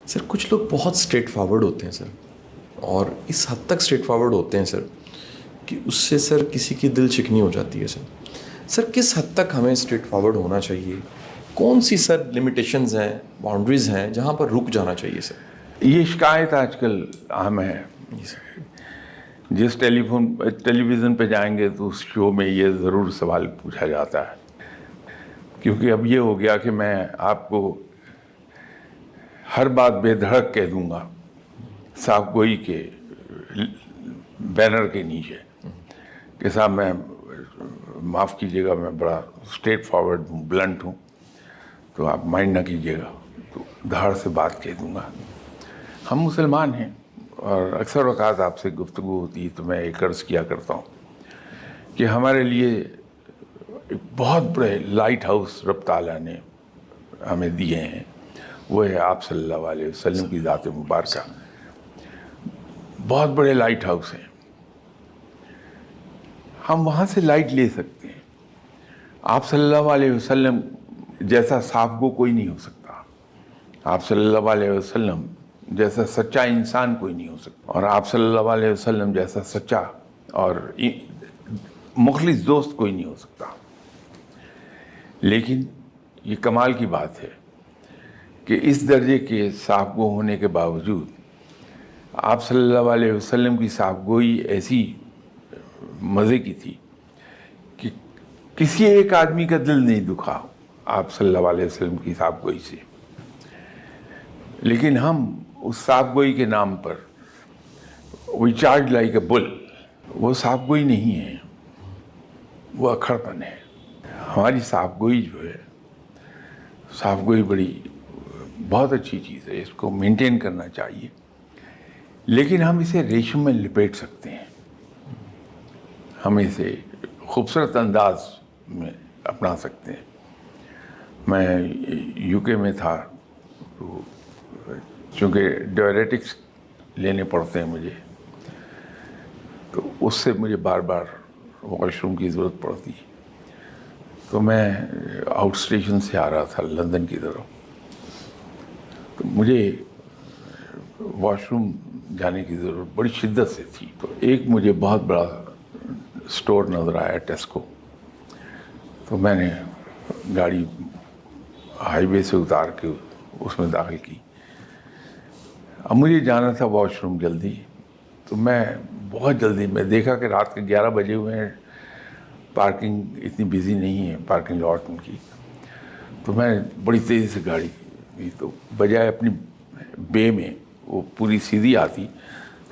سر کچھ لوگ بہت اسٹریٹ فارورڈ ہوتے ہیں سر، اور اس حد تک اسٹریٹ فارورڈ ہوتے ہیں سر کہ اس سے سر کسی کی دل چکنی ہو جاتی ہے سر کس حد تک ہمیں اسٹریٹ فارورڈ ہونا چاہیے؟ کون سی سر لمیٹیشنز ہیں، باؤنڈریز ہیں جہاں پر رک جانا چاہیے سر؟ یہ شکایت آج کل عام ہے. جس ٹیلی ویژن پہ جائیں گے تو اس شو میں یہ ضرور سوال پوچھا جاتا ہے، کیونکہ اب یہ ہو گیا کہ میں آپ کو ہر بات بے دھڑک کہہ دوں گا صاف گوئی کے بینر کے نیچے کہ صاحب میں معاف کیجیے گا، میں بڑا اسٹریٹ فارورڈ ہوں، بلنٹ ہوں، تو آپ مائنڈ نہ کیجیے گا، تو دھاڑ سے بات کہہ دوں گا. ہم مسلمان ہیں اور اکثر اوقات آپ سے گفتگو ہوتی ہے تو میں ایک عرض کیا کرتا ہوں کہ ہمارے لیے ایک بہت بڑے لائٹ ہاؤس رب تعالیٰ نے ہمیں دیے ہیں، وہ ہے آپ صلی اللہ علیہ وسلم کی ذات مبارکہ. بہت بڑے لائٹ ہاؤس ہیں، ہم وہاں سے لائٹ لے سکتے ہیں. آپ صلی اللہ علیہ وسلم جیسا صاف گو کوئی نہیں ہو سکتا، آپ صلی اللہ علیہ وسلم جیسا سچا انسان کوئی نہیں ہو سکتا، اور آپ صلی اللہ علیہ وسلم جیسا سچا اور مخلص دوست کوئی نہیں ہو سکتا. لیکن یہ کمال کی بات ہے کہ اس درجے کے صاف گو ہونے کے باوجود آپ صلی اللہ علیہ وسلم کی صاف گوئی ایسی مزے کی تھی کہ کسی ایک آدمی کا دل نہیں دکھا آپ صلی اللہ علیہ وسلم کی صاف گوئی سے. لیکن ہم اس صاف گوئی کے نام پر وی چارج لائک اے بل، وہ صاف گوئی نہیں ہے، وہ اکھڑ پن ہے. ہماری صاف گوئی جو ہے، صاف گوئی بڑی بہت اچھی چیز ہے، اس کو مینٹین کرنا چاہیے، لیکن ہم اسے ریشم میں لپیٹ سکتے ہیں، ہم اسے خوبصورت انداز میں اپنا سکتے ہیں. میں یو کے میں تھا تو چونکہ ڈائریٹکس لینے پڑتے ہیں مجھے، تو اس سے مجھے بار بار واش روم کی ضرورت پڑتی. تو میں آؤٹ اسٹیشن سے آ رہا تھا لندن کی طرف، تو مجھے واش روم جانے کی ضرورت بڑی شدت سے تھی. تو ایک مجھے بہت بڑا اسٹور نظر آیا، ٹیسکو. تو میں نے گاڑی ہائی وے سے اتار کے اس میں داخل کی. اب مجھے جانا تھا واش روم جلدی، تو میں بہت جلدی، میں دیکھا کہ رات کے 11 بجے ہوئے ہیں، پارکنگ اتنی بزی نہیں ہے پارکنگ لاٹ ان کی. تو میں بڑی تیزی سے گاڑی کی، تو بجائے اپنی بے میں وہ پوری سیدھی آتی،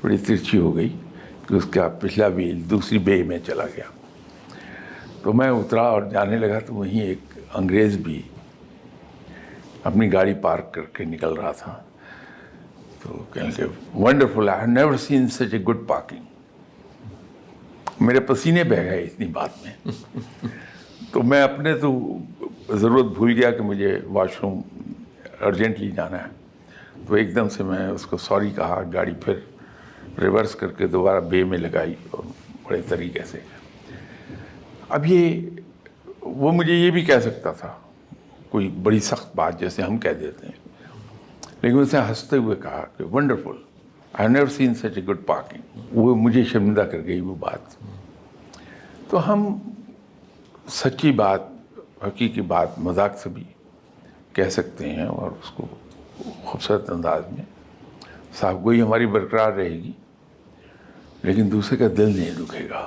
تھوڑی ترچھی ہو گئی کہ اس کا پچھلا ویل دوسری بے میں چلا گیا. تو میں اترا اور جانے لگا تو وہیں ایک انگریز بھی اپنی گاڑی پارک کر کے نکل رہا تھا. تو کہنے لگے wonderful, I have never seen such a good parking. میرے پسینے بہہ گئے اتنی بات میں. تو میں اپنے تو ضرورت بھول گیا کہ مجھے واش روم ارجنٹلی جانا ہے. تو ایک دم سے میں اس کو سوری کہا، گاڑی پھر ریورس کر کے دوبارہ بے میں لگائی اور بڑے طریقے سے. اب وہ مجھے یہ بھی کہہ سکتا تھا کوئی بڑی سخت بات جیسے ہم کہہ دیتے ہیں، لیکن اس نے ہنستے ہوئے کہا کہ wonderful, I have never seen such a good parking. وہ مجھے شرمندہ کر گئی وہ بات. تو ہم سچی بات، حقیقی بات مذاق سے بھی کہہ سکتے ہیں، اور اس کو خوبصورت انداز میں. صاف گوئی ہماری برقرار رہے گی، لیکن دوسرے کا دل نہیں دکھے گا.